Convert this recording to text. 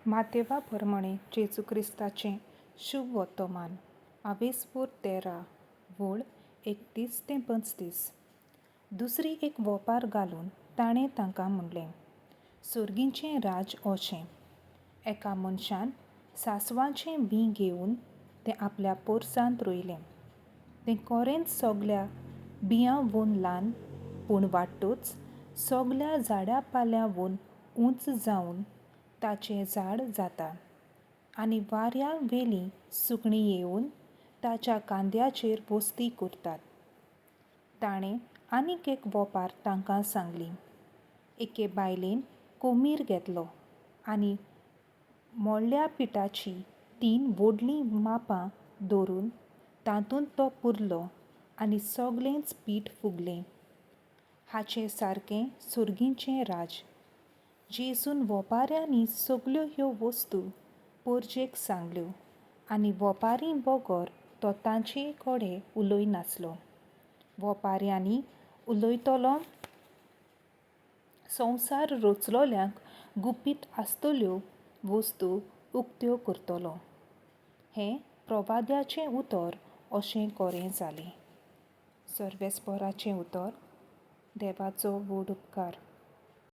मातेवा प्रमाणे जेजू क्रिस्ताचें शुभ वर्तमान 13 वोळ 31 ते 35. दुसरी एक वोपार घालून ताणें तांकां म्हणलें, सुर्गीचें राज अशें. एका मनशान सांसवाचें बी घेवन तें आपल्या पोरसांत रोयलें. तें कोरेंत सगल्या बियां वन ल्हान पूण वाडटूच सगल्या झाडां पाल्या वन उंच जावन ताचें झाड जाता आनी वाऱ्या वेलीं सुकणीं येवन ताच्या कांद्याचेर वस्ती करतात. ताणें आनीक एक वोपार तांकां सांगली. एके बायलेन कोमीर घेतलो आनी मोडल्या पिठाचीं 3 व्हडलीं मापां दवरून तातूंत तो पुरलो आनी सगळेंच पीठ फुगलें. हाचें सारकें सुर्गीचें राज. जेजून वोपाऱ्यांनी सगल्यो ह्यो वस्तू परजेक सांगल्यो आनी वोपारी बोगोर तो तांचे कडेन उलयनासलो. वोपाऱ्यांनी उलयतलो संवसार रचलोल्यांक गुपीत आसतल्यो वस्तू उक्त्यो करतलो. हें प्रवाद्याचें उतर अशें कोरें जालें. सर्वेस्पराचें उतर. देवाचो व्हड उपकार.